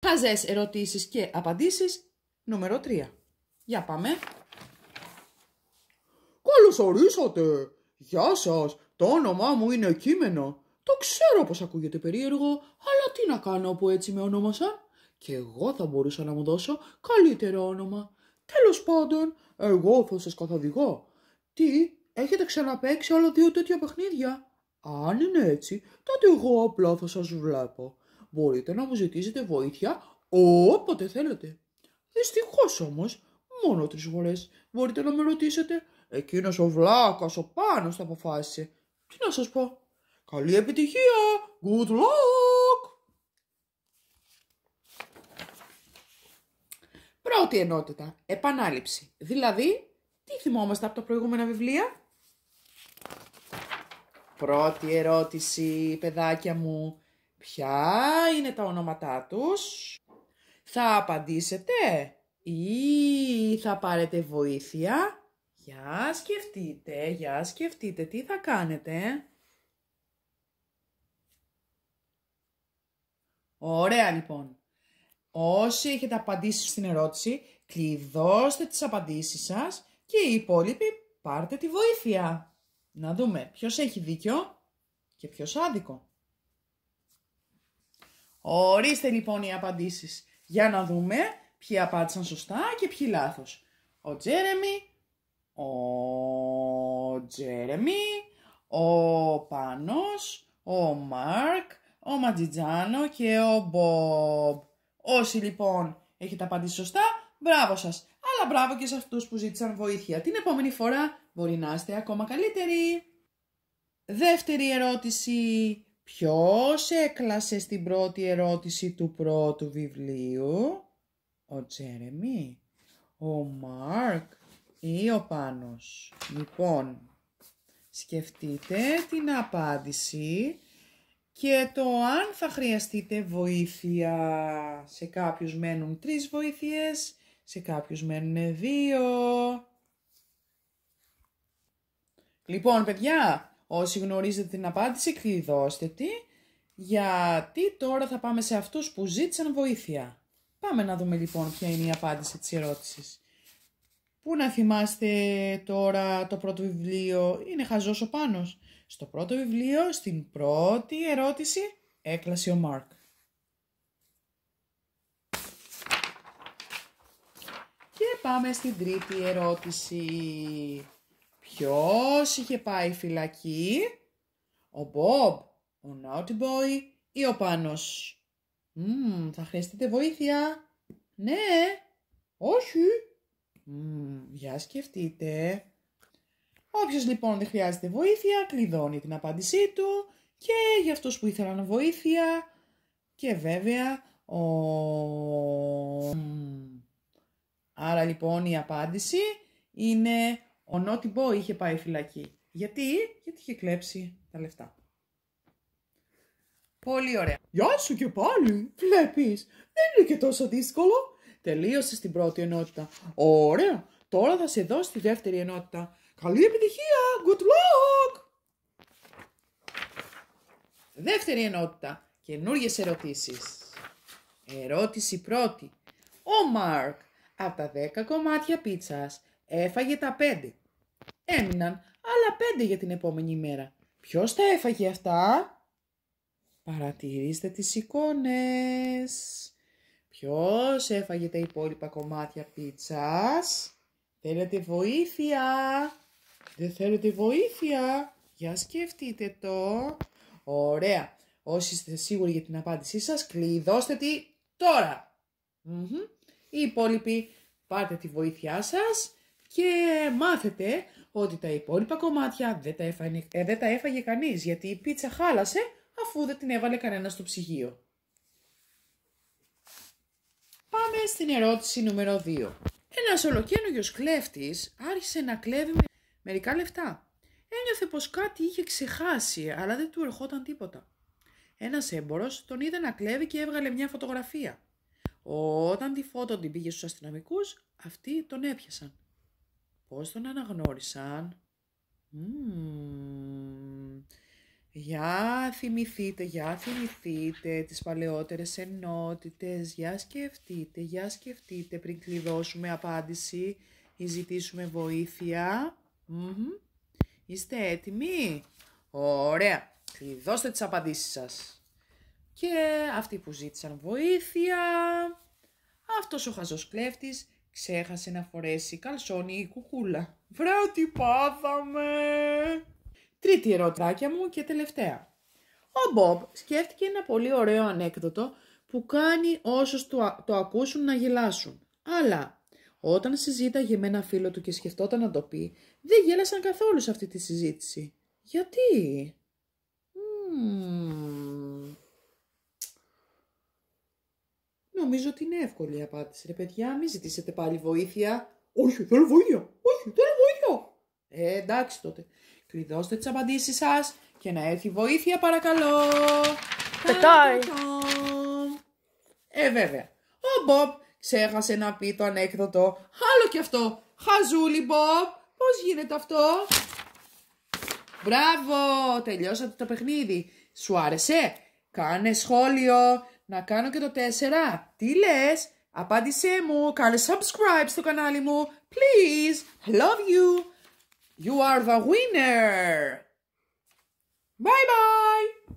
Χαζές ερωτήσεις και απαντήσεις νούμερο 3. Για πάμε. Καλώς ορίσατε. Γεια σας. Το όνομά μου είναι Κείμενο. Το ξέρω πως ακούγεται περίεργο, αλλά τι να κάνω που έτσι με ονόμασαν. Και εγώ θα μπορούσα να μου δώσω καλύτερο όνομα. Τέλος πάντων, εγώ θα σας καθοδηγώ. Τι, έχετε ξαναπαίξει άλλα 2 τέτοια παιχνίδια? Αν είναι έτσι, τότε εγώ απλά θα σας βλέπω. Μπορείτε να μου ζητήσετε βοήθεια όποτε θέλετε. Δυστυχώς όμως, μόνο 3 φορές μπορείτε να με ρωτήσετε. Εκείνος ο βλάκας, ο Πάνος θα αποφάσισε. Τι να σας πω. Καλή επιτυχία. Good luck. Πρώτη ενότητα. Επανάληψη. Δηλαδή, τι θυμόμαστε από τα προηγούμενα βιβλία? Πρώτη ερώτηση, παιδάκια μου. Ποια είναι τα ονόματά τους? Θα απαντήσετε ή θα πάρετε βοήθεια? Για σκεφτείτε, τι θα κάνετε? Ωραία λοιπόν. Όσοι έχετε απαντήσει στην ερώτηση, κλειδώστε τις απαντήσεις σας και οι υπόλοιποι πάρτε τη βοήθεια. Να δούμε ποιος έχει δίκιο και ποιος άδικο. Ορίστε λοιπόν οι απαντήσεις. Για να δούμε ποιοι απάντησαν σωστά και ποιοι λάθος. Ο Τζέρεμι, ο Πάνος, ο Μάρκ, ο Ματζιτζάνο και ο Μπομπ. Όσοι λοιπόν έχετε απαντήσει σωστά, μπράβο σας. Αλλά μπράβο και σε αυτούς που ζήτησαν βοήθεια. Την επόμενη φορά μπορεί να είστε ακόμα καλύτεροι. Δεύτερη ερώτηση. Ποιος έκλασε στην πρώτη ερώτηση του πρώτου βιβλίου? Ο Τζέρεμι, ο Μάρκ ή ο Πάνος? Λοιπόν, σκεφτείτε την απάντηση και το αν θα χρειαστείτε βοήθεια. Σε κάποιους μένουν 3 βοήθειες, σε κάποιους μένουν 2. Λοιπόν, παιδιά, όσοι γνωρίζετε την απάντηση, κλειδώστε τη, γιατί τώρα θα πάμε σε αυτούς που ζήτησαν βοήθεια. Πάμε να δούμε λοιπόν ποια είναι η απάντηση της ερώτησης. Πού να θυμάστε τώρα το πρώτο βιβλίο? Είναι χαζός ο Πάνος. Στο πρώτο βιβλίο, στην πρώτη ερώτηση, έκλασε ο Μάρκ. Και πάμε στην τρίτη ερώτηση. Ποιος είχε πάει φυλακή? Ο Μπομπ, ο Naughty Boy ή ο Πάνος? Θα χρειαστείτε βοήθεια. Ναι, όχι. Για σκεφτείτε. Όποιος λοιπόν δεν χρειάζεται βοήθεια, κλειδώνει την απάντησή του και για αυτούς που ήθελαν βοήθεια και βέβαια Άρα λοιπόν η απάντηση είναι ο Naughty Boy είχε πάει φυλακή. Γιατί είχε κλέψει τα λεφτά. Πολύ ωραία. Γεια σου και πάλι. Βλέπεις, δεν είναι και τόσο δύσκολο. Τελείωσε στην πρώτη ενότητα. Ωραία. Τώρα θα σε δω στη δεύτερη ενότητα. Καλή επιτυχία. Good luck. Δεύτερη ενότητα. Καινούριες ερωτήσεις. Ερώτηση πρώτη. Ο Μάρκ από τα 10 κομμάτια πίτσας έφαγε τα 5. Έμειναν άλλα 5 για την επόμενη μέρα. Ποιος τα έφαγε αυτά? Παρατηρήστε τις εικόνες. Ποιος έφαγε τα υπόλοιπα κομμάτια πίτσας? Θέλετε βοήθεια? Δεν θέλετε βοήθεια? Για σκεφτείτε το. Ωραία. Όσοι είστε σίγουροι για την απάντησή σας, κλειδώστε τη τώρα. Οι υπόλοιποι πάρτε τη βοήθειά σας και μάθετε ότι τα υπόλοιπα κομμάτια δεν τα έφαγε κανείς, γιατί η πίτσα χάλασε αφού δεν την έβαλε κανένα στο ψυγείο. Πάμε στην ερώτηση νούμερο 2. Ένας ολοκαίνουργιος κλέφτης άρχισε να κλέβει μερικά λεφτά. Ένιωθε πως κάτι είχε ξεχάσει, αλλά δεν του ερχόταν τίποτα. Ένας έμπορος τον είδε να κλέβει και έβγαλε μια φωτογραφία. Όταν τη φώτο την πήγε στους αστυνομικούς, αυτοί τον έπιασαν. Πώς τον αναγνώρισαν? Για θυμηθείτε τις παλαιότερες ενότητες. Για σκεφτείτε πριν κλειδώσουμε απάντηση ή ζητήσουμε βοήθεια. Είστε έτοιμοι? Ωραία. Κλειδώστε τις απαντήσεις σας. Και αυτοί που ζήτησαν βοήθεια, αυτός ο χαζός κλέφτης ξέχασε να φορέσει καλσόνι ή κουκούλα. Βρε, τι πάθαμε! Τρίτη ερωτράκια μου και τελευταία. Ο Μπομπ σκέφτηκε ένα πολύ ωραίο ανέκδοτο που κάνει όσους το ακούσουν να γελάσουν. Αλλά όταν συζήταγε με ένα φίλο του και σκεφτόταν να το πει, δεν γέλασαν καθόλου σε αυτή τη συζήτηση. Γιατί? Νομίζω ότι είναι εύκολη η απάντηση. Ρε παιδιά, μην ζητήσετε πάλι βοήθεια. Όχι, θέλω βοήθεια. Εντάξει τότε. Κλειδώστε τις απαντήσεις σας και να έρθει βοήθεια παρακαλώ. Πετάει. Βέβαια. Ο Μπομπ ξέχασε να πει το ανέκδοτο. Άλλο κι αυτό. Χαζούλη Μπομπ. Πώς γίνεται αυτό? Μπράβο. Τελειώσατε το παιχνίδι. Σου άρεσε? Κάνε σχόλιο. Να κάνω και το 4. Τι λες? Απάντησέ μου. Κάνε subscribe στο κανάλι μου. Please. I love you. You are the winner. Bye bye.